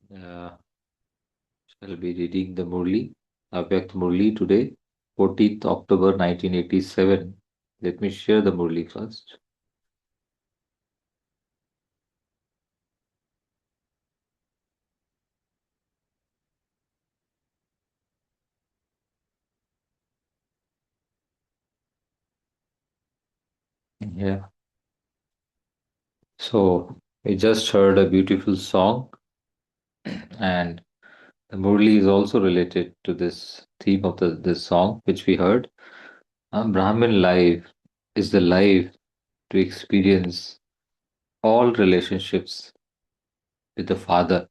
Shall be reading the Murli, Avyakt Murli today, 14th October 1987. Let me share the Murli first. Yeah. So we just heard a beautiful song, and the Murli is also related to this theme of this song, which we heard. Brahmin life is the life to experience all relationships with the Father.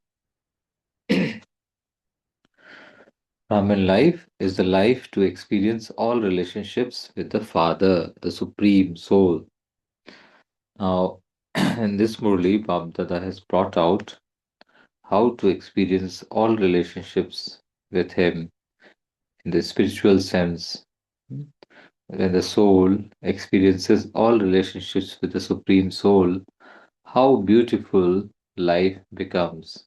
Brahmin life is the life to experience all relationships with the Father, the Supreme Soul. Now, in this Murli, Babdada has brought out how to experience all relationships with Him in the spiritual sense. When the soul experiences all relationships with the Supreme Soul, how beautiful life becomes,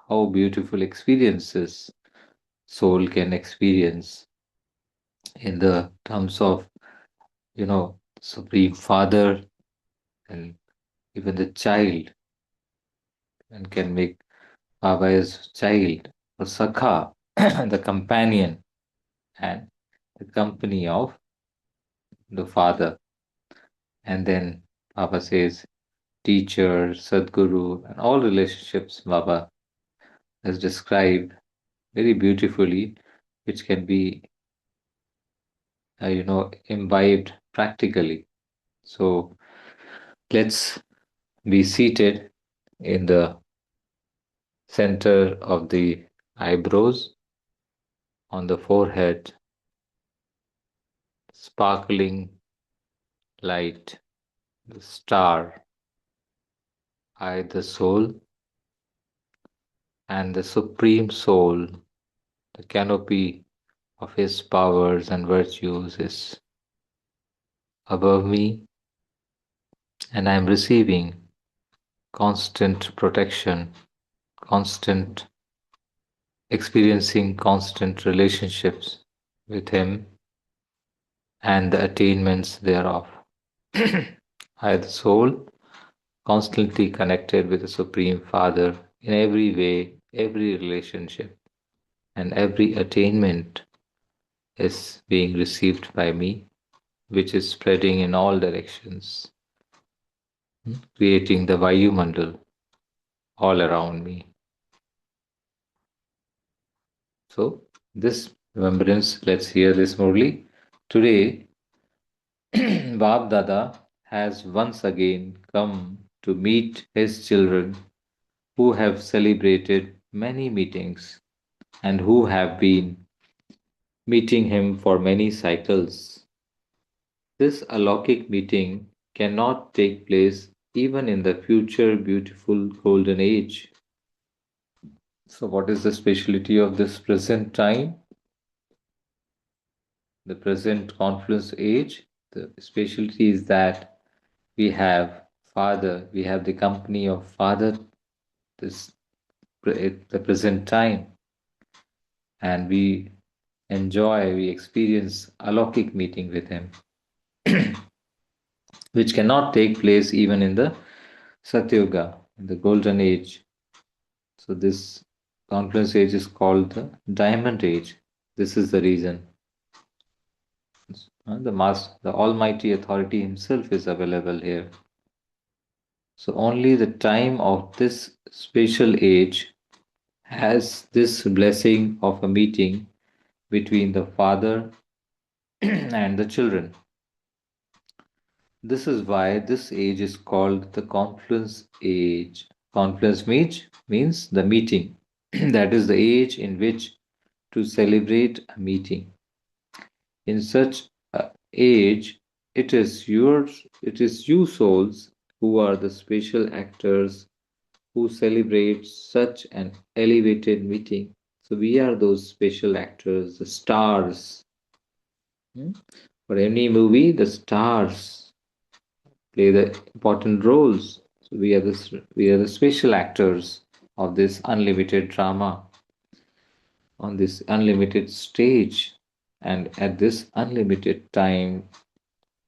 how beautiful experiences soul can experience in the terms of, Supreme Father and even the child, and can make Baba as child or Sakha, the companion and the company of the Father. And then Baba says, teacher, Sadguru, and all relationships Baba has described very beautifully, which can be, imbibed practically. So let's be seated in the center of the eyebrows, on the forehead, sparkling light, the star, I, the soul, and the Supreme Soul, the canopy of His powers and virtues is above me, and I am receiving constant protection, constant experiencing constant relationships with Him and the attainments thereof. I, the soul, constantly connected with the Supreme Father in every way, every relationship, and every attainment is being received by me, which is spreading in all directions, creating the Vayumandal all around me. So, this remembrance, let's hear this Murli. Today, Bab Dada has once again come to meet his children who have celebrated many meetings and who have been meeting him for many cycles. This alaukic meeting cannot take place even in the future beautiful golden age. So, what is the speciality of this present time, the present confluence age? The speciality is that we have Father, we have the company of Father, this the present time, and we experience alaukic meeting with Him, which cannot take place even in the Satyuga, in the golden age. So this confluence age is called the diamond age. This is the reason. The Almighty Authority Himself is available here. So only the time of this special age has this blessing of a meeting between the Father and the children. This is why this age is called the confluence age. Confluence means the meeting. That is the age in which to celebrate a meeting. In such a age, it is you souls who are the special actors who celebrate such an elevated meeting. So we are those special actors, the stars. Hmm? For any movie, the stars play the important roles. So we are the special actors of this unlimited drama, on this unlimited stage, and at this unlimited time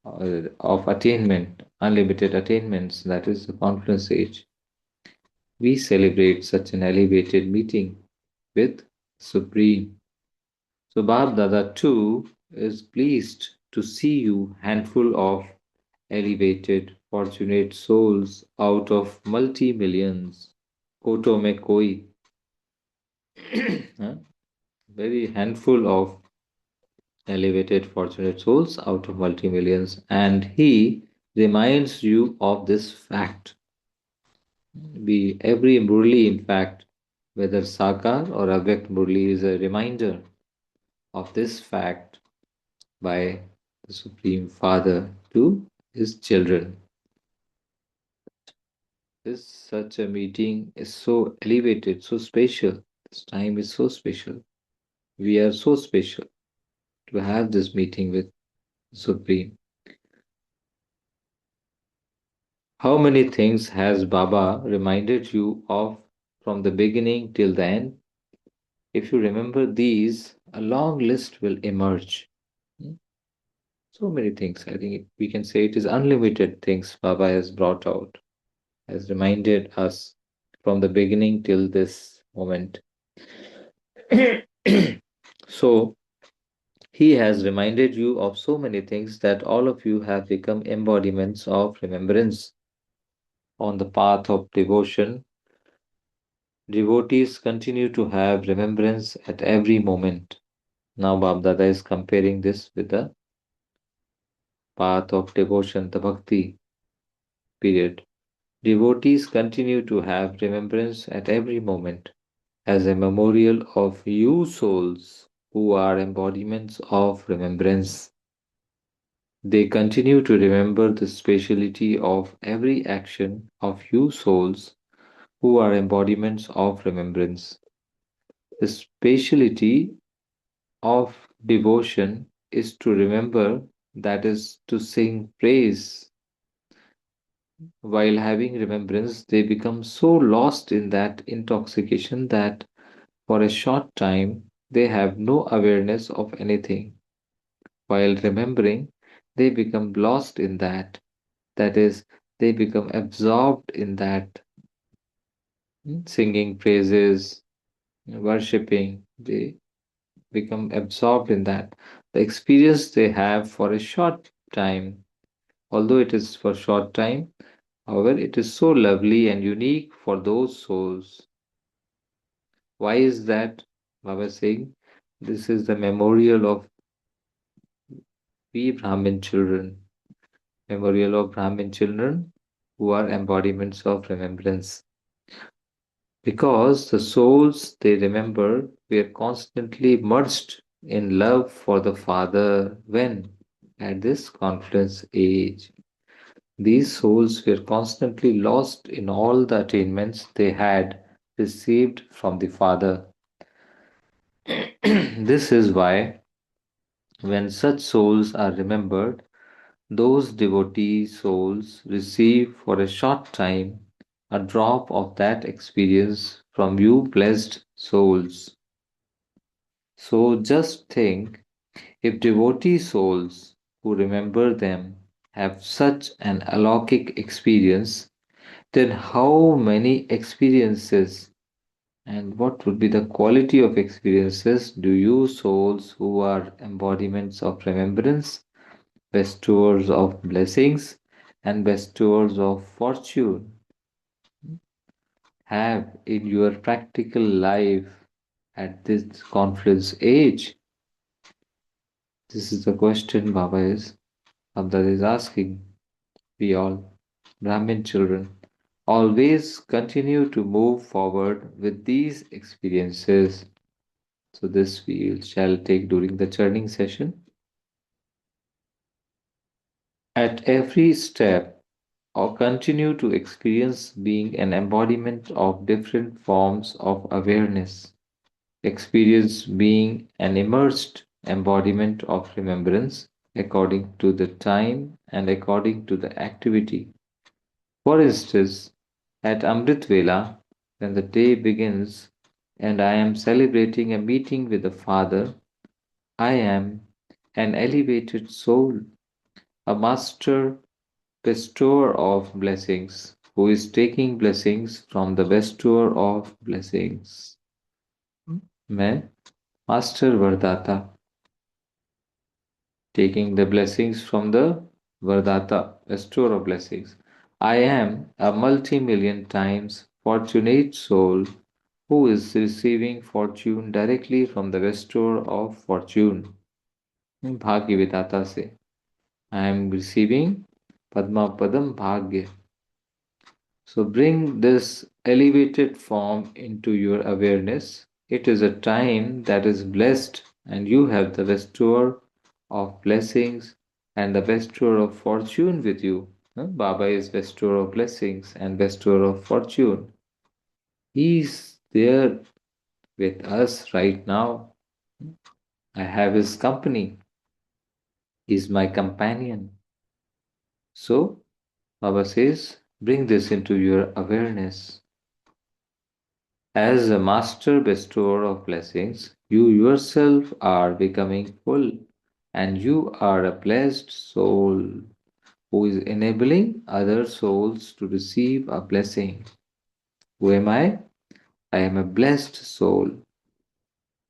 of attainment, unlimited attainments, that is the confluence age, we celebrate such an elevated meeting with Supreme. So Bab Dada too is pleased to see you, handful of elevated, fortunate souls out of multi millions. Koto में कोई, huh? Very handful of elevated, fortunate souls out of multi millions, and he reminds you of this fact. Every Murli, in fact, whether Sakar or Avyakt Murli, is a reminder of this fact by the Supreme Father to his children. This such a meeting is so elevated, so special. This time is so special. We are so special to have this meeting with Supreme. How many things has Baba reminded you of from the beginning till the end? If you remember these, a long list will emerge. Hmm? So many things. I think we can say it is unlimited things Baba has brought out, has reminded us from the beginning till this moment. So, he has reminded you of so many things that all of you have become embodiments of remembrance on the path of devotion. Devotees continue to have remembrance at every moment. Now, Babdada is comparing this with the path of devotion, the bhakti period. Devotees continue to have remembrance at every moment as a memorial of you souls who are embodiments of remembrance. They continue to remember the speciality of every action of you souls who are embodiments of remembrance. The speciality of devotion is to remember, that is, to sing praise. While having remembrance, they become so lost in that intoxication that for a short time they have no awareness of anything. While remembering, they become lost in that. That is, they become absorbed in that, singing praises, worshipping. They become absorbed in that. The experience they have for a short time, although it is for short time, however, it is so lovely and unique for those souls. Why is that? Baba is saying this is the memorial of we Brahmin children, memorial of Brahmin children who are embodiments of remembrance. Because the souls they remember were constantly merged in love for the Father when, at this confluence age, these souls were constantly lost in all the attainments they had received from the Father. This is why, when such souls are remembered, those devotee souls receive for a short time a drop of that experience from you blessed souls. So just think, if devotee souls who remember them have such an alaukic experience, then how many experiences and what would be the quality of experiences do you souls who are embodiments of remembrance, bestowers of blessings, and bestowers of fortune have in your practical life at this confluence age? This is the question Baba is asking. We all, Brahmin children, always continue to move forward with these experiences. So this we shall take during the churning session. At every step, or continue to experience being an embodiment of different forms of awareness, experience being an immersed embodiment of remembrance according to the time and according to the activity. For instance, at Amrit Vela, when the day begins and I am celebrating a meeting with the Father, I am an elevated soul, a master bestower of blessings, who is taking blessings from the bestower of blessings. मैं master Vardata, taking the blessings from the Vardata, bestower of blessings. I am a multi-million times fortunate soul who is receiving fortune directly from the bestower of fortune. भाग्य विधाता से I am receiving Padma Padam Bhagya. So bring this elevated form into your awareness. It is a time that is blessed, and you have the bestower of blessings and the bestower of fortune with you. Baba is bestower of blessings and bestower of fortune. He is there with us right now. I have his company. He is my companion. So, Baba says, bring this into your awareness. As a master bestower of blessings, you yourself are becoming full, and you are a blessed soul who is enabling other souls to receive a blessing. Who am I? I am a blessed soul.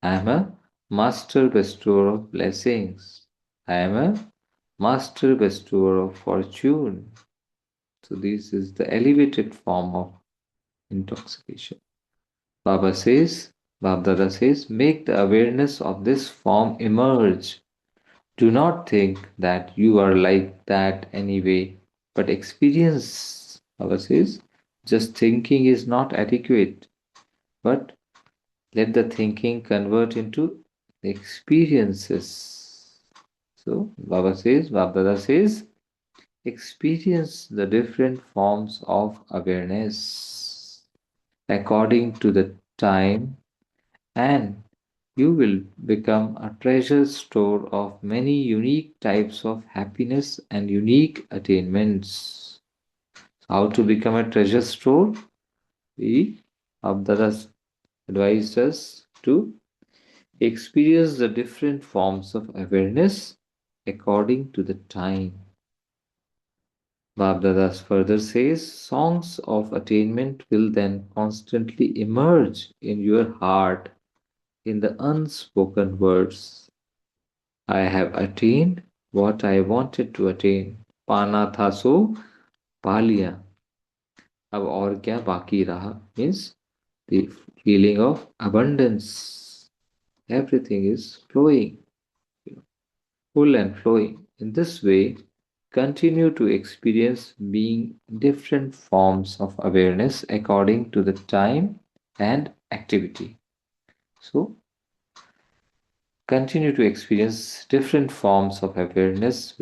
I am a master bestower of blessings. I am a master bestower of fortune. So, this is the elevated form of intoxication. Baba says, Babdada says, make the awareness of this form emerge. Do not think that you are like that anyway, but experience, Baba says, just thinking is not adequate, but let the thinking convert into experiences. So, Babdada says, experience the different forms of awareness according to the time, and you will become a treasure store of many unique types of happiness and unique attainments. How to become a treasure store? We Abdaras advised us to experience the different forms of awareness according to the time. Babdadas further says, songs of attainment will then constantly emerge in your heart in the unspoken words. I have attained what I wanted to attain. पाना था सो पा लिया. अब और क्या बाकी रहा? Means the feeling of abundance. Everything is flowing, full and flowing. In this way, continue to experience being different forms of awareness according to the time and activity. So, continue to experience different forms of awareness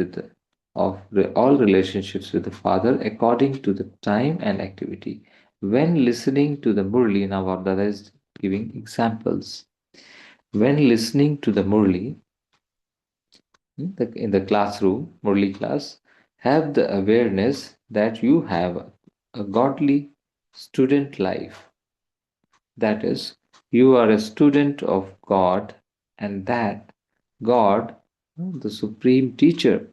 all relationships with the Father according to the time and activity. When listening to the Murli, now Abdallah is giving examples. When listening to the Murli in the classroom, Murli class, have the awareness that you have a godly student life. That is, you are a student of God, and that God, the supreme teacher,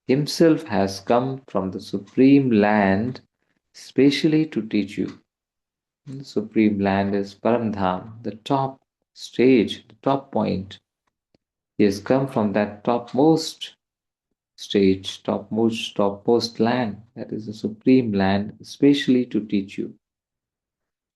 himself has come from the supreme land specially to teach you. The supreme land is Paramdham, the top stage, the top point. He has come from that topmost stage, topmost land, that is the supreme land, specially to teach you.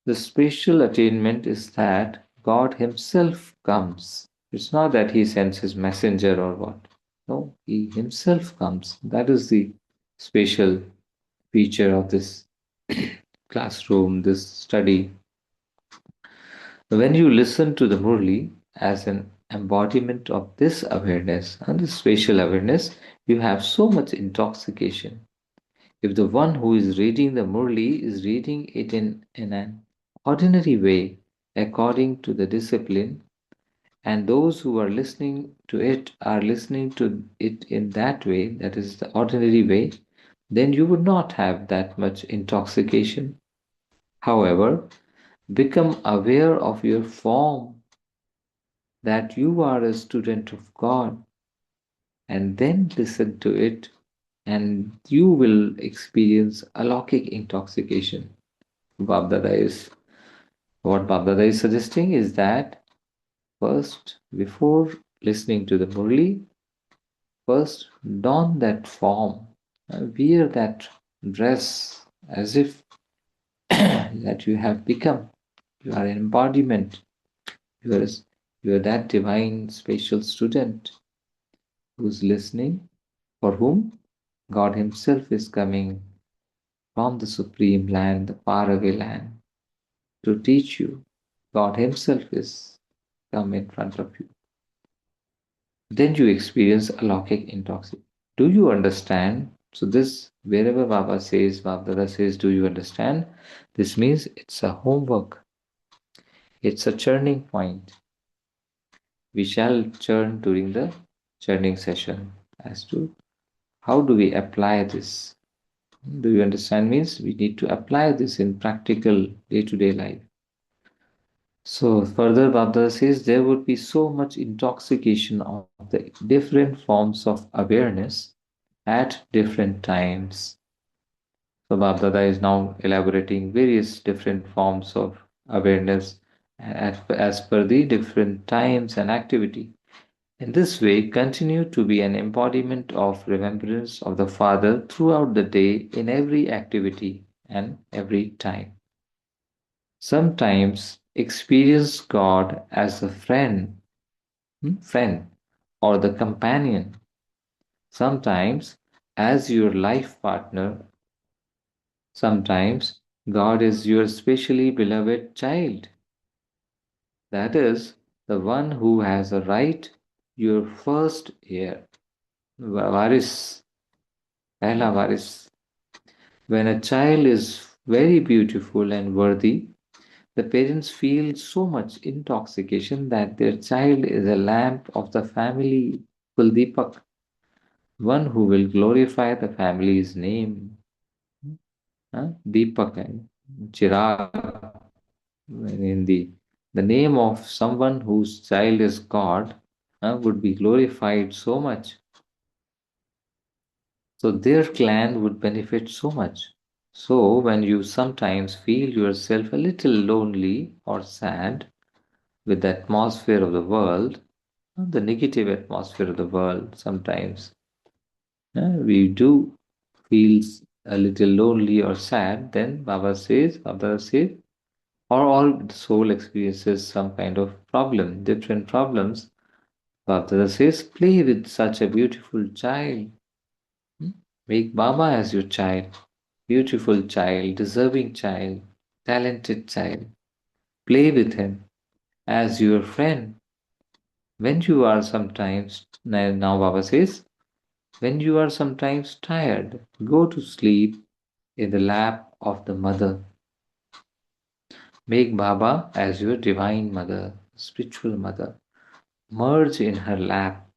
The special attainment is that God Himself comes. It's not that He sends His messenger or what. No, He Himself comes. That is the special feature of this classroom, this study. When you listen to the Murli as an embodiment of this awareness and this spatial awareness, you have so much intoxication. If the one who is reading the Murli is reading it in an ordinary way, according to the discipline, and those who are listening to it are listening to it in that way, that is the ordinary way, then you would not have that much intoxication. However, Become aware of your form, that you are a student of God, and then listen to it, and you will experience alaukic intoxication. Babdada is what Babdada is suggesting is that first, before listening to the Murli, first don that form, wear that dress as if that you have become. You are an embodiment. You are, you are that divine spatial student who's listening, for whom God Himself is coming from the supreme land, the faraway land, to teach you. God Himself is come in front of you. Then you experience alaukic intoxication. Do you understand? So this, wherever Baba says, Baba says, do you understand? This means it's a homework. It's a churning point. We shall churn during the churning session as to how do we apply this. Do you understand? Means we need to apply this in practical day-to-day life. So further Baba says there would be so much intoxication of the different forms of awareness at different times. So Baba is now elaborating various different forms of awareness as per the different times and activity. In this way, continue to be an embodiment of remembrance of the Father throughout the day in every activity and every time. Sometimes experience God as a friend or the companion. Sometimes as your life partner. Sometimes God is your specially beloved child. That is, the one who has a right, your first heir. Varis, Pehla Varis. When a child is very beautiful and worthy, the parents feel so much intoxication that their child is a lamp of the family, Kuldeepak, one who will glorify the family's name. Deepak and Chirag. In the name of someone whose child is God would be glorified so much. So their clan would benefit so much. So when you sometimes feel yourself a little lonely or sad with the atmosphere of the world, the negative atmosphere of the world, sometimes we do feel a little lonely or sad, then Baba says, or all the soul experiences some kind of problem, different problems. Baba says, play with such a beautiful child. Hmm? Make Baba as your child, beautiful child, deserving child, talented child. Play with him as your friend. When you are sometimes, now Baba says, when you are sometimes tired, go to sleep in the lap of the mother. Make Baba as your divine mother, spiritual mother. Merge in her lap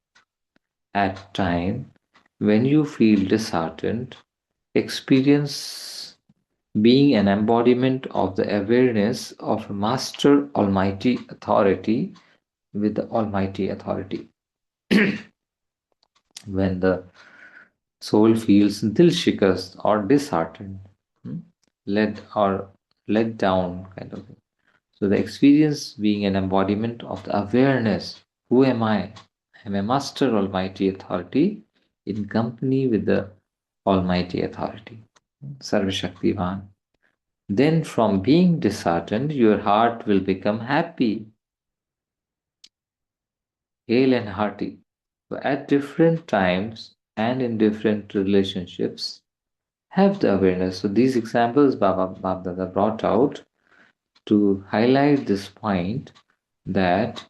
at time when you feel disheartened. Experience being an embodiment of the awareness of a master almighty authority with the almighty authority. When the soul feels dil shikast or disheartened, hmm, led or let down kind of thing. So the experience being an embodiment of the awareness. Who am I? I am a master almighty authority in company with the almighty authority. Sarvashaktivan. Then from being disheartened, your heart will become happy, hale and hearty. So at different times and in different relationships, have the awareness. So these examples Baba Dada brought out to highlight this point that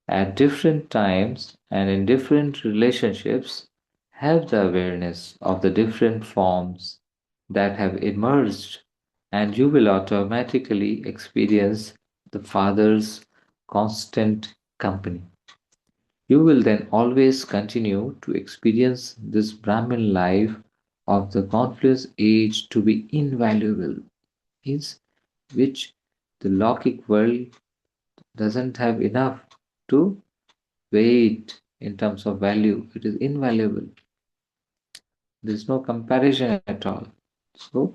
at different times and in different relationships have the awareness of the different forms that have emerged, and you will automatically experience the Father's constant company. You will then always continue to experience this Brahmin life of the confluence age to be invaluable, is which The logic world doesn't have enough to weight in terms of value. It is invaluable. There's no comparison at all. So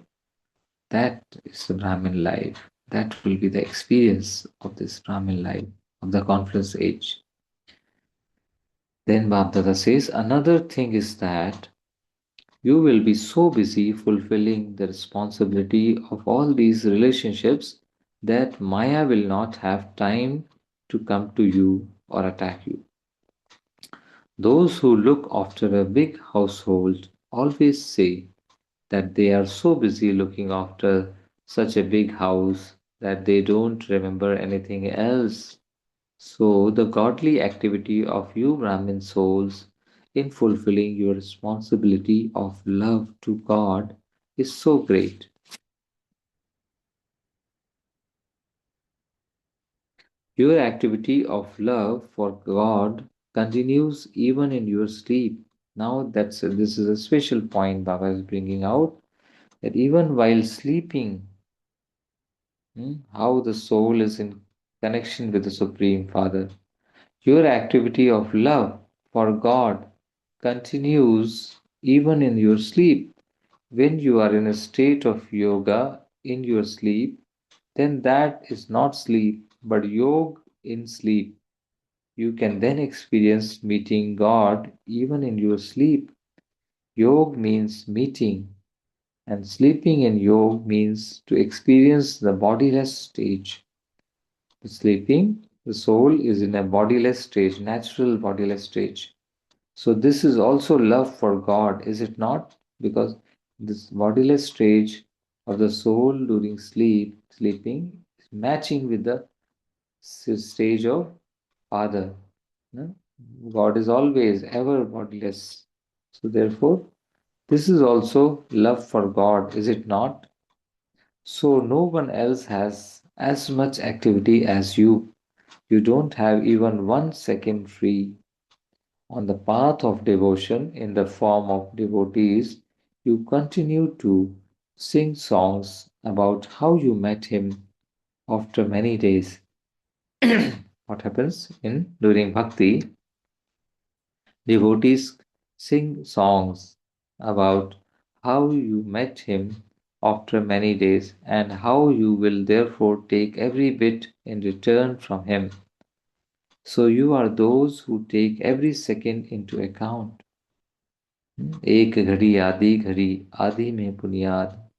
that is the Brahmin life. That will be the experience of this Brahmin life of the confluence age. Then Bhabdada says another thing is that you will be so busy fulfilling the responsibility of all these relationships that Maya will not have time to come to you or attack you. Those who look after a big household always say that they are so busy looking after such a big house that they don't remember anything else. So, the godly activity of you Brahmin souls in fulfilling your responsibility of love to God is so great. Your activity of love for God continues even in your sleep. Now, this is a special point Baba is bringing out that even while sleeping, how the soul is in connection with the Supreme Father. Your activity of love for God continues even in your sleep. When you are in a state of yoga in your sleep, then that is not sleep, but yoga in sleep. You can then experience meeting God even in your sleep. Yoga means meeting, and sleeping in yoga means to experience the bodiless stage. Sleeping, the soul is in a bodiless stage, natural bodiless stage. So, this is also love for God, is it not? Because this bodiless stage of the soul during sleeping, is matching with the stage of Father. No? God is always ever bodiless. So, therefore, this is also love for God, is it not? So, no one else has as much activity as you. You don't have even 1 second free. On the path of devotion in the form of devotees, you continue to sing songs about how you met him after many days. What happens in during bhakti? Devotees sing songs about how you met him after many days and how you will therefore take every bit in return from him. So you are those who take every second into account. एक घड़ी आधी में बुनियाद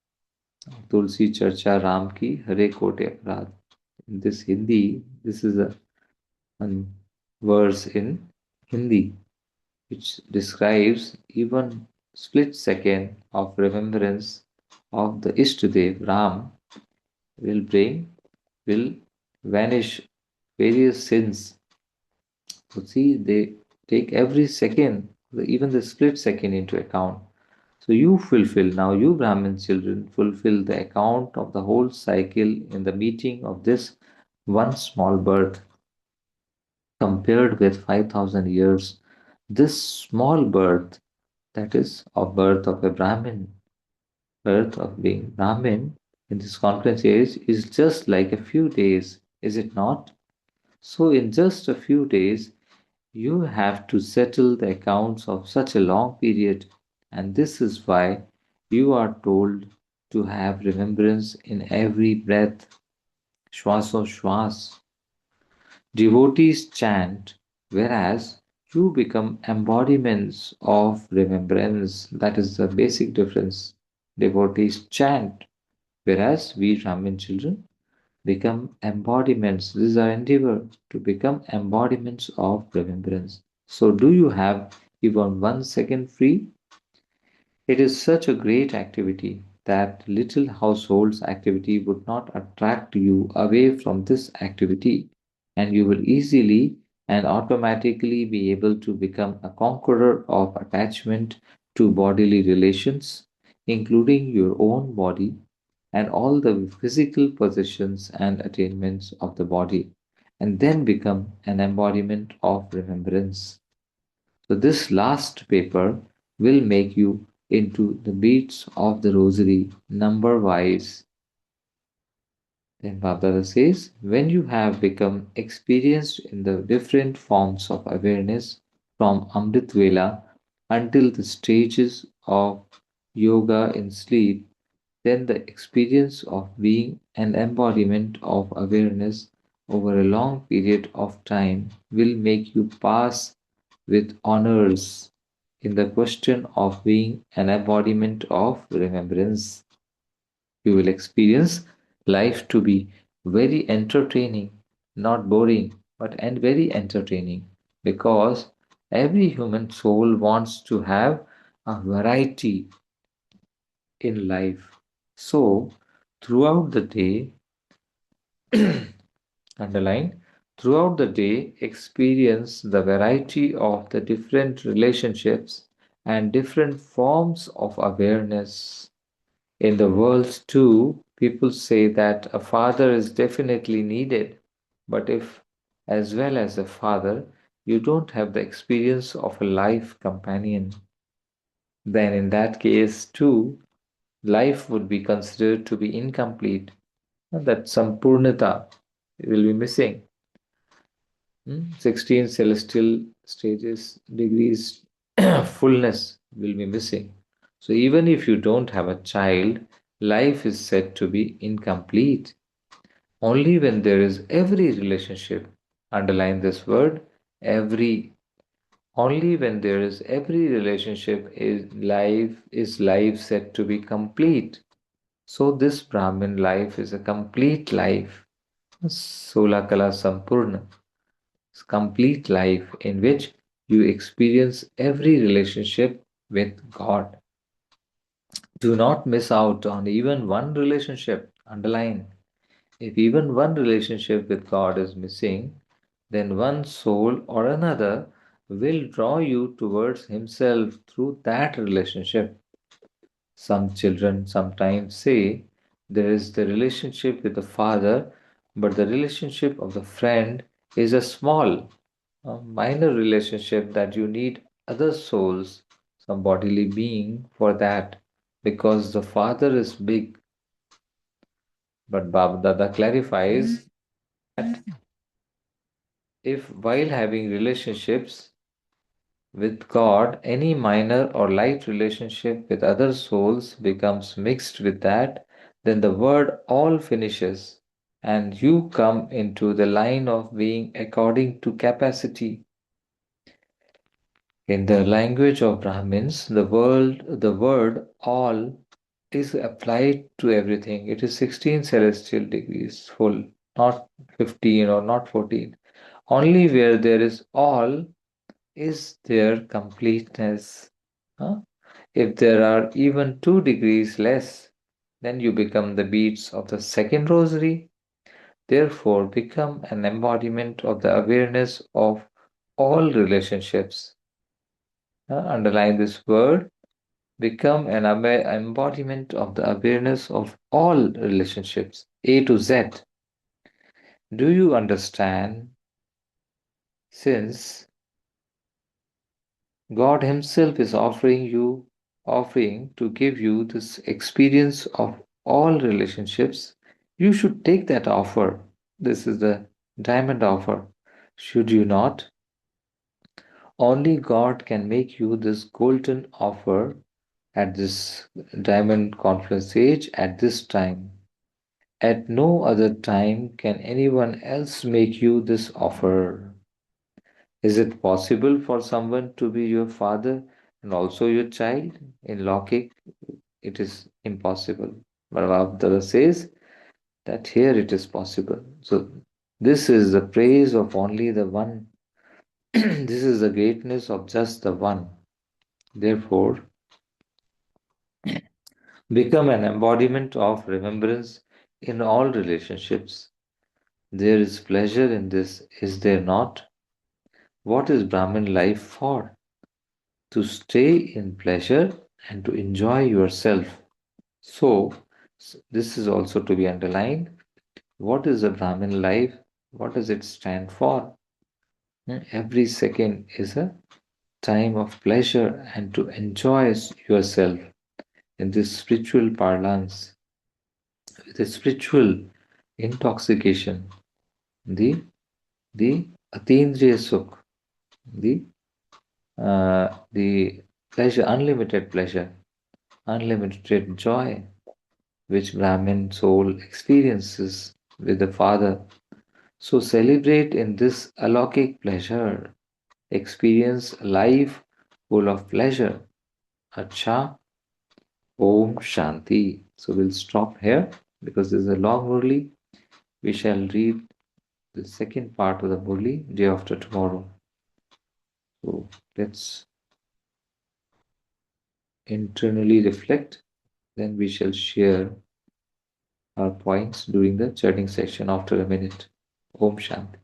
तुलसी चर्चा राम की हरे कोटे अपराध. In this Hindi, this is a verse in Hindi which describes even split second of remembrance of the Ishtadev Ram will will vanish various sins. So see, they take every second, even the split second into account. So you fulfill, now you Brahmin children fulfill the account of the whole cycle in the meeting of this one small birth. Compared with 5,000 years, this small birth, that is, of birth of a Brahmin, birth of being Brahmin in this conference age is just like a few days, is it not? So in just a few days, you have to settle the accounts of such a long period, and this is why you are told to have remembrance in every breath. Shwaso Shwas. Devotees chant, whereas you become embodiments of remembrance. That is the basic difference. Devotees chant, whereas we Brahmin children become embodiments. This is our endeavor to become embodiments of remembrance. So, do you have even 1 second free? It is such a great activity that little household's activity would not attract you away from this activity, and you will easily and automatically be able to become a conqueror of attachment to bodily relations, including your own body and all the physical possessions and attainments of the body, and then become an embodiment of remembrance. So, this last paper will make you into the beads of the rosary number wise. Then Bhabdada says, when you have become experienced in the different forms of awareness from Amrit Vela until the stages of yoga in sleep, then the experience of being an embodiment of awareness over a long period of time will make you pass with honors in the question of being an embodiment of remembrance. You will experience life to be very entertaining, not boring, but and very entertaining because every human soul wants to have a variety in life. So, throughout the day, underline, throughout the day, experience the variety of the different relationships and different forms of awareness. In the world, too, people say that a father is definitely needed, but if, as well as a father, you don't have the experience of a life companion, then in that case, too, life would be considered to be incomplete. That sampurnata will be missing. 16 celestial stages, degrees, fullness will be missing. So even if you don't have a child, life is said to be incomplete. Only when there is every relationship, underline this word, every, only when there is every relationship is life said to be complete. So this Brahmin life is a complete life. Solakala Sampurna. Complete life in which you experience every relationship with God. Do not miss out on even one relationship. Underline. If even one relationship with God is missing, then one soul or another will draw you towards Himself through that relationship. Some children sometimes say there is the relationship with the father, but the relationship of the friend is a small, a minor relationship that you need other souls, some bodily being for that, because the father is big. But Baba Dada clarifies that if while having relationships with God, any minor or light relationship with other souls becomes mixed with that, then the word all finishes and you come into the line of being according to capacity. In the language of Brahmins, the word all is applied to everything. It is 16 celestial degrees full, not 15 or not 14. Only where there is all is there completeness. Huh? If there are even 2 degrees less, then you become the beads of the second rosary. Therefore, become an embodiment of the awareness of all relationships. Underline this word. Become an embodiment of the awareness of all relationships, A to Z. Do you understand? Since God Himself is offering to give you this experience of all relationships, you should take that offer. This is the diamond offer. Should you not? Only God can make you this golden offer at this diamond conference age at this time. At no other time can anyone else make you this offer. Is it possible for someone to be your father and also your child? In Logic, it is impossible. But Abdullah says that here it is possible. So, this is the praise of only the one. This is the greatness of just the one. Therefore, become an embodiment of remembrance in all relationships. There is pleasure in this, is there not? What is Brahmin life for? To stay in pleasure and to enjoy yourself. So, this is also to be underlined. What is a Brahmin life? What does it stand for? Every second is a time of pleasure and to enjoy yourself in this spiritual parlance, with a spiritual intoxication, the the atindriya sukh, the pleasure, unlimited joy, which Brahmin soul experiences with the Father. So celebrate in this alokik pleasure. Experience a life full of pleasure. Acha, Om Shanti. So we'll stop here because this is a long Murli. We shall read the second part of the Murli day after tomorrow. So let's internally reflect. Then we shall share our points during the churning session after a minute. Om Shanti.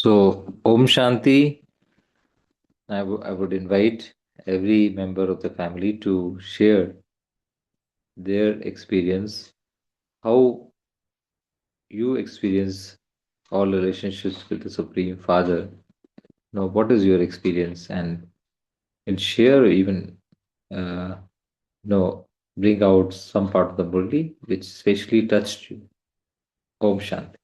So, Om Shanti. I would invite every member of the family to share their experience, how you experience all relationships with the Supreme Father. Now, what is your experience? And share even, uh, bring out some part of the Murli which especially touched you. Om Shanti.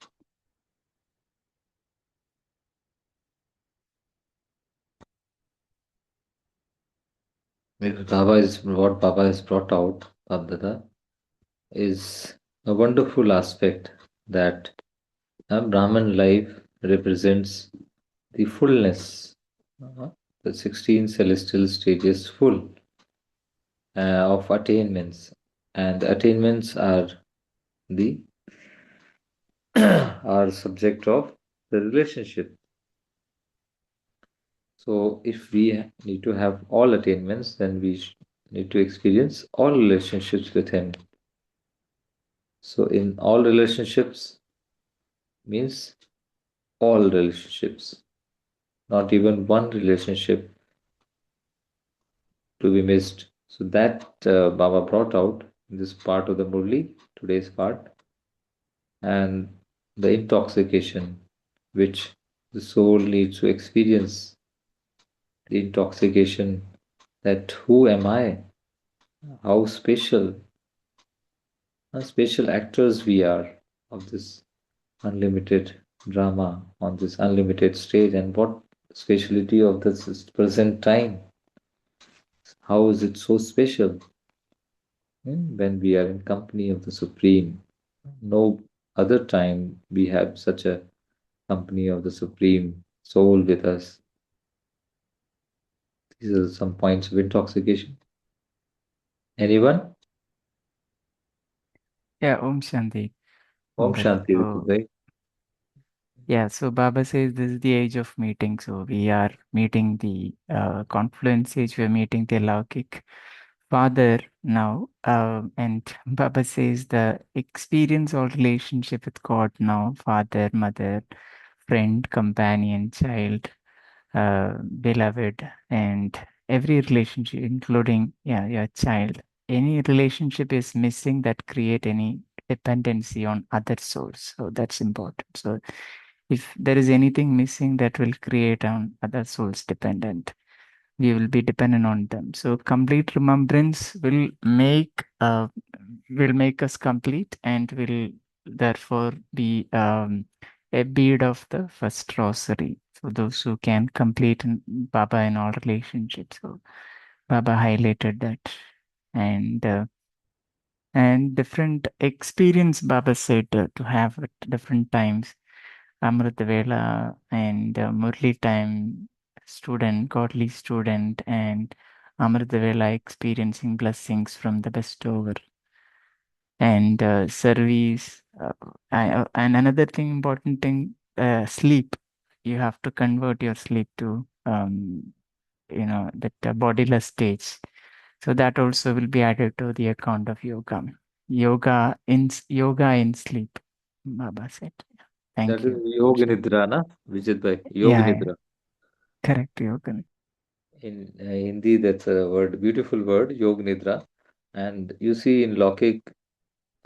Because what Baba has brought out, Abdada, is a wonderful aspect that a Brahman life represents the fullness, uh, the 16 celestial stages full of attainments. And the attainments are the are subject of the relationship. So if we need to have all attainments, then we need to experience all relationships with Him. So in all relationships means all relationships, not even one relationship to be missed. So that Baba brought out in this part of the Murli, today's part, and the intoxication which the soul needs to experience, the intoxication that who am I, how special actors we are of this unlimited drama on this unlimited stage, and what speciality of this present time. How is it so special when we are in company of the Supreme? No other time we have such a company of the Supreme Soul with us. These are some points of intoxication. Anyone? Yeah, Om Shanti, Om brother. Shanti, So Vijay. yeah, so Baba says this is the age of meeting. So we are meeting the confluence age. We're meeting the Laukik father now. And Baba says the experience or relationship with God now, father, mother, friend, companion, child, beloved, and every relationship, including your child. Any relationship is missing that create any dependency on other souls. So that's important. So if there is anything missing that will create on other souls dependent, we will be dependent on them. So complete remembrance will make us complete and will therefore be a bead of the first rosary. So those who can complete Baba in all relationships. So Baba highlighted that, and different experience Baba said to have at different times. Amrit Vela and Murli time student, godly student, and Amrit Vela experiencing blessings from the bestower and service. And another thing, important thing, sleep. You have to convert your sleep to that bodiless stage. So that also will be added to the account of yoga. Yoga in sleep. Baba said. That Thank is you. Yoga Nidra, na? Vijay bhai, Yoga Yeah, yeah. Nidra. Correct, yoga. In Hindi, that's a word, beautiful word, Yoga Nidra. And you see in Lokik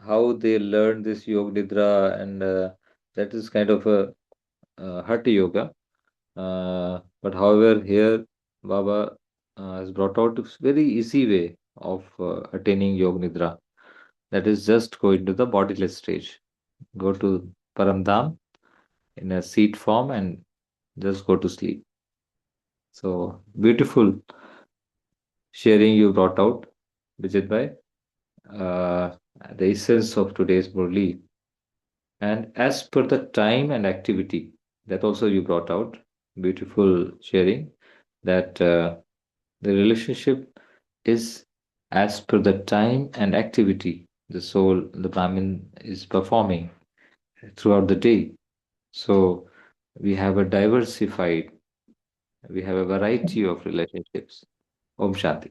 how they learn this Yoga Nidra, and that is kind of a Hatha Yoga. But however, here Baba has brought out a very easy way of attaining Yoga Nidra. That is just go into the bodiless stage. Go to Paramdham in a seat form and just go to sleep. So beautiful sharing you brought out, Vijit bhai. Uh, the essence of today's Murli. And as per the time and activity, that also you brought out, beautiful sharing, that the relationship is as per the time and activity the soul, the Brahmin, is performing throughout the day. So we have a diversified, we have a variety of relationships. Om Shanti.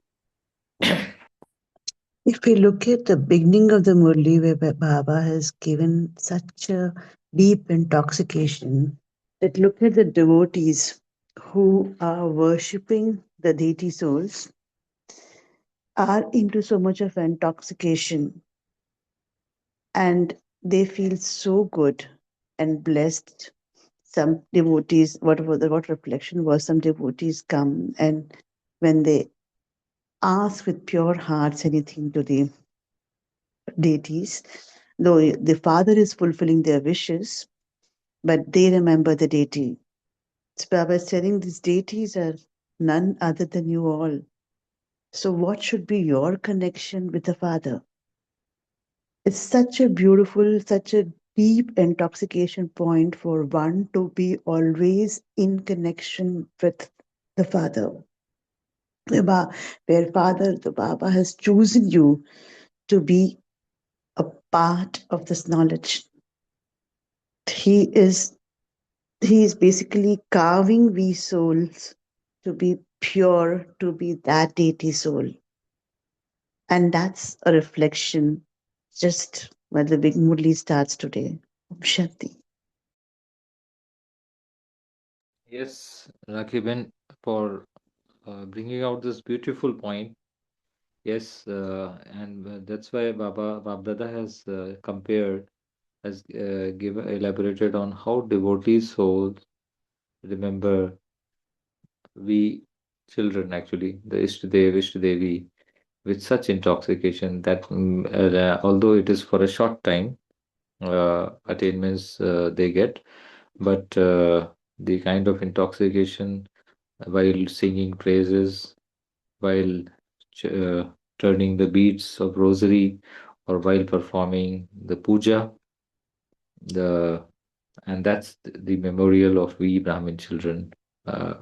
If we look at the beginning of the Murli, where Baba has given such a deep intoxication, that look at the devotees who are worshipping the deity souls are into so much of intoxication, and they feel so good and blessed. Some devotees, what reflection was, some devotees come, and when they ask with pure hearts anything to the deities, though the father is fulfilling their wishes, but they remember the deity. So Baba is telling these deities are none other than you all. So what should be your connection with the father? It's such a beautiful, such a deep intoxication point for one to be always in connection with the father. Where father, the Baba has chosen you to be a part of this knowledge. He is he is basically carving we souls to be pure, to be that deity soul. And that's a reflection just where the big Murli starts today. Om Shanti. Yes, Rakhiben, for bringing out this beautiful point. Yes, and that's why Baba Dada has compared, has given elaborated on how devotees' souls remember we children, actually, the Ishtadevi, with such intoxication that although it is for a short time, attainments they get, but the kind of intoxication while singing praises, while ch- uh, turning the beads of rosary, or while performing the puja, the and that's the memorial of we Brahmin children. Uh,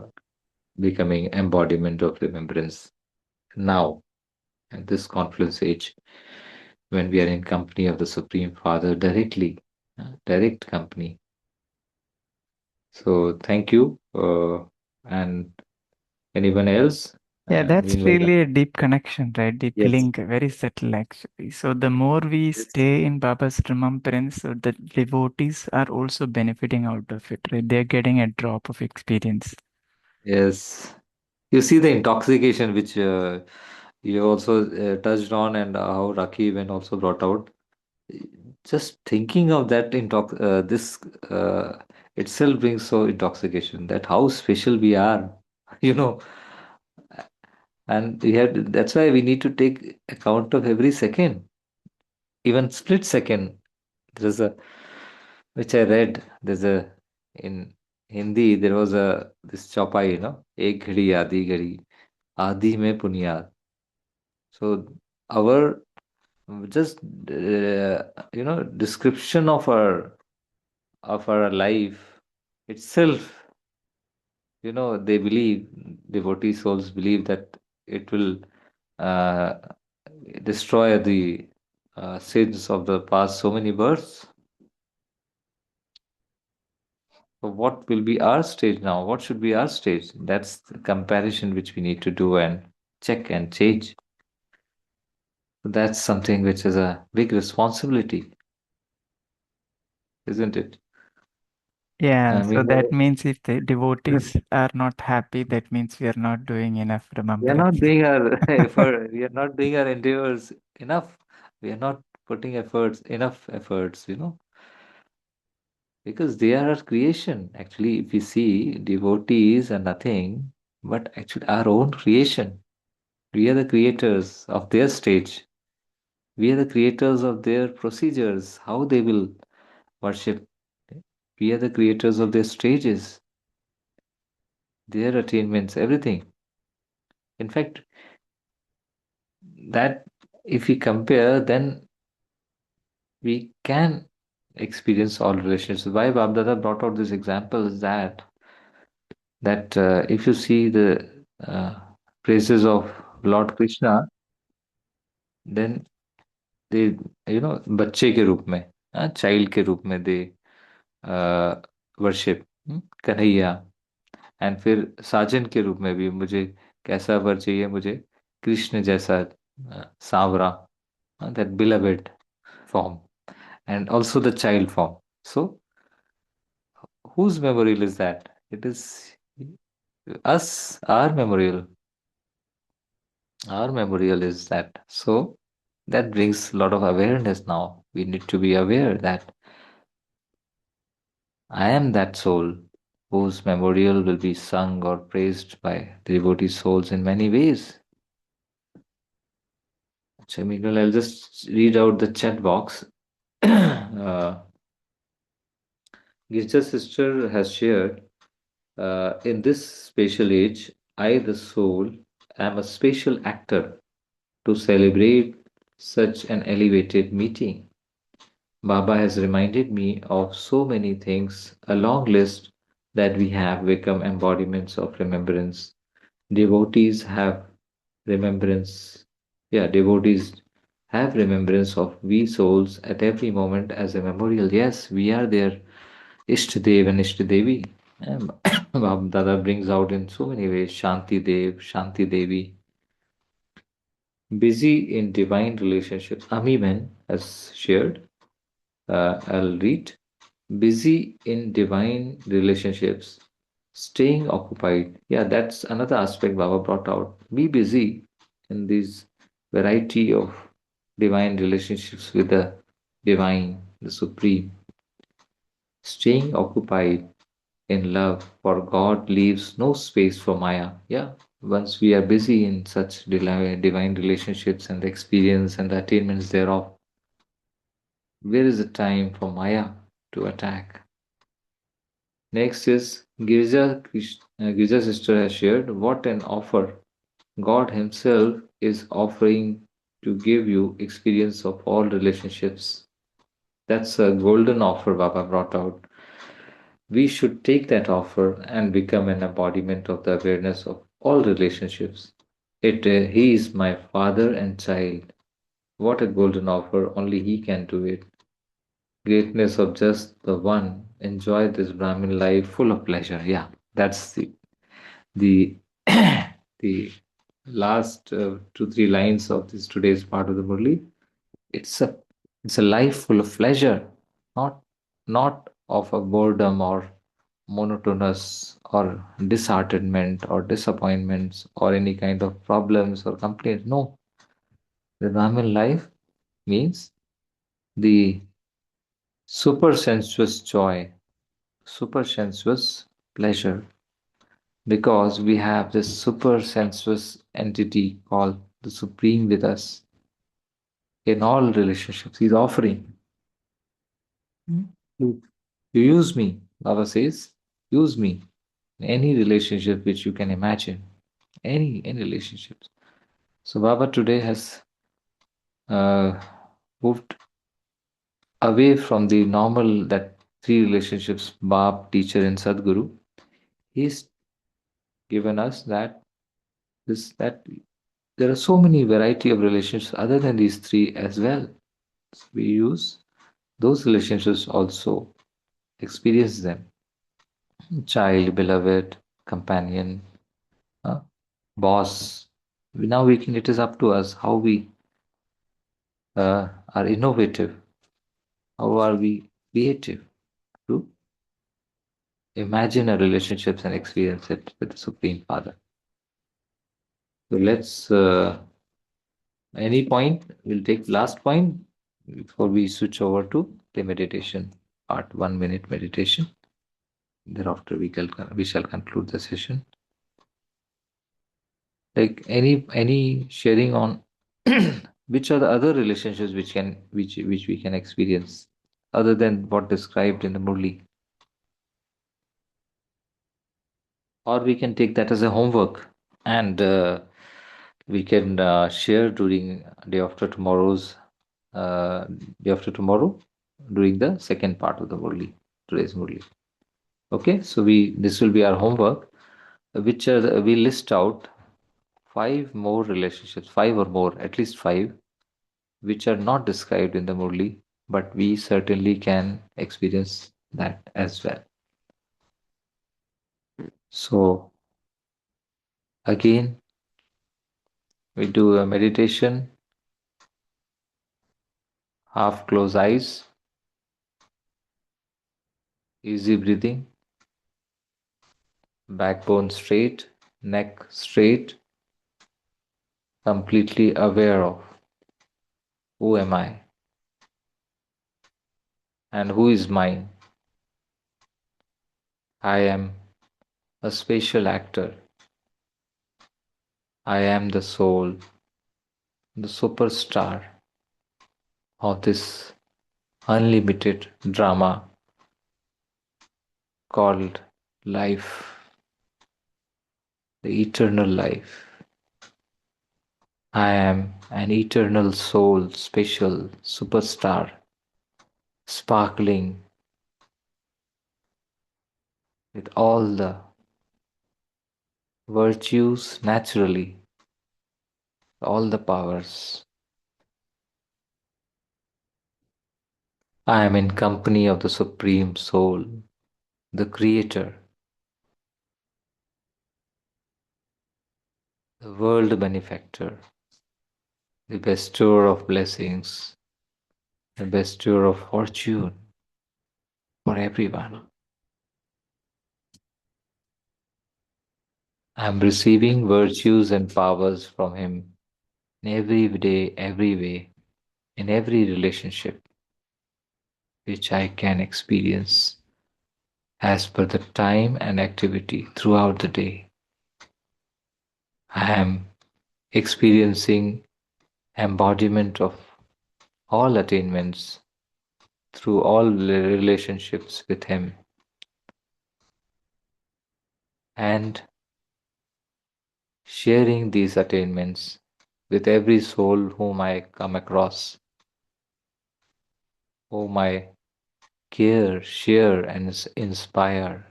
becoming embodiment of remembrance now at this confluence age when we are in company of the Supreme Father directly, direct company. So thank you. And anyone else? Yeah, that's Meanwhile, really a deep connection, right? Deep yes, link, very subtle actually. So the more we yes, stay in Baba's remembrance, so the devotees are also benefiting out of it, right? They're getting a drop of experience. yes. You see the intoxication which you also touched on, and how Raki even also brought out. Just thinking of that this itself brings so intoxication that how special we are, you know, and that's why we need to take account of every second, even split second. There's a which I read. There's a in Hindi there was a this chaupai, एक घड़ी आधी घड़ी आधी में Punia. So our just description of our life itself, they believe, devotee souls believe that it will uh, destroy the sins of the past so many births. So what will be our stage now? What should be our stage? That's the comparison which we need to do and check and change. So that's something which is a big responsibility, isn't it? Yeah, I so mean, that means if the devotees are not happy, that means we are not doing enough we are not remembrance. doing our effort. We are not doing our endeavors enough. We are not putting enough efforts, because they are our creation. Actually, if we see, devotees are nothing but actually our own creation. We are the creators of their stage. We are the creators of their procedures, how they will worship. We are the creators of their stages, their attainments, everything. In fact, that if we compare, then we can experience all relationships. Why Babdada brought out this example is that if you see the uh, praises of Lord Krishna, then they, बच्चे के रूप में, child के रूप में they worship Kanhaiya. And फिर साजन के रूप में भी मुझे कैसा वर चाहिए, मुझे कृष्ण जैसा सांवरा, that beloved form, and also the child form. So whose memorial is that? It is us, our memorial is that. So that brings a lot of awareness now. We need to be aware that I am that soul whose memorial will be sung or praised by the devotee souls in many ways. So, Miguel, I'll just read out the chat box. Girja sister has shared, in this spatial age, I, the soul, am a spatial actor to celebrate such an elevated meeting. Baba has reminded me of so many things, a long list that we have become embodiments of remembrance. Devotees have remembrance. Yeah, devotees have remembrance of we souls at every moment as a memorial. Yes, we are their Ishtadev and Ishtadevi. Um, Baba Dada brings out in so many ways Shanti Dev, Shanti Devi. Busy in divine relationships. Amimen has shared. I'll read. Busy in divine relationships, staying occupied. Yeah, that's another aspect Baba brought out. Be busy in this variety of divine relationships with the divine, the supreme. Staying occupied in love, for God leaves no space for Maya. Yeah, once we are busy in such divine relationships and the experience and the attainments thereof, where is the time for Maya to attack? Next is Girja sister has shared, what an offer. God Himself is offering to give you experience of all relationships. That's a golden offer Baba brought out. we should take that offer and become an embodiment of the awareness of all relationships. He is my father and child. What a golden offer, only he can do it. Greatness of just the one. Enjoy this Brahmin life full of pleasure. Yeah, that's the the last 2 3 lines of this today's part of the Murli. It's a it's a life full of pleasure, not not of a boredom or monotonous or disheartenment or disappointments or any kind of problems or complaints. No, the Brahmin life means the super sensuous joy, super sensuous pleasure, because we have this super sensuous entity called the Supreme with us in all relationships. He's offering. You, you use me, Baba says, use me in any relationship which you can imagine, any relationships. So Baba today has uh, moved away from the normal that three relationships, Bab, teacher, and Sadguru. He's given us that there are so many variety of relationships other than these three as well. So we use those relationships also, experience them. Child, beloved, companion, uh, boss. Now we can. It is up to us how we are innovative, how are we creative to imagine our relationships and experience it with the Supreme Father. So let's any point. We'll take last point before we switch over to the meditation part. 1 minute meditation. Thereafter we shall conclude the session. Like any sharing on which are the other relationships which we can experience other than what described in the Murli, or we can take that as a homework and we can share during day after tomorrow's uh, day after tomorrow during the second part of the Murli, today's Murli. Okay, so we this will be our homework, which are we list out five more relationships, five or more, at least five, which are not described in the Murli, but we certainly can experience that as well. So, again, we do a meditation, half close eyes, easy breathing, backbone straight, neck straight, completely aware of who am I and who is mine. I am a spatial actor. I am the soul, the superstar of this unlimited drama called life, the eternal life. I am an eternal soul, special superstar, sparkling with all the virtues naturally, all the powers. I am in company of the Supreme Soul, the Creator, the world benefactor, the bestower of blessings, the bestower of fortune for everyone. I am receiving virtues and powers from Him in every day, every way, in every relationship which I can experience as per the time and activity throughout the day. I am experiencing embodiment of all attainments through all relationships with Him, and sharing these attainments with every soul whom I come across, whom I care, share, and inspire.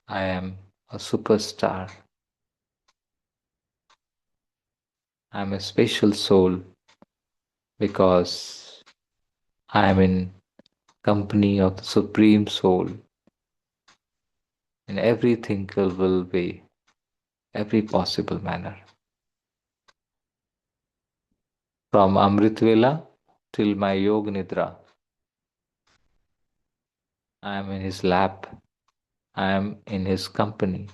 I am a superstar. I'm a special soul because I am in company of the Supreme Soul in every thinkable way, every possible manner. From Amritvela till my Yog Nidra, I am in his lap, I am in his company.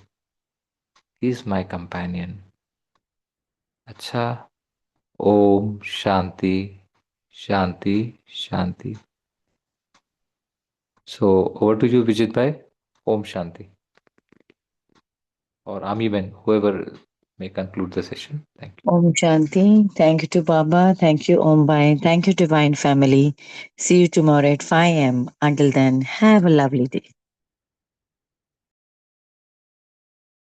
He is my companion. Acha, Om Shanti, Shanti, Shanti. So over to you, Vijit Bhai. Om Shanti. Or Ami Ben, whoever may conclude the session. Thank you. Om Shanti. Thank you to Baba. Thank you, Om Bai. Thank you, Divine Family. See you tomorrow at 5 a.m. Until then, have a lovely day.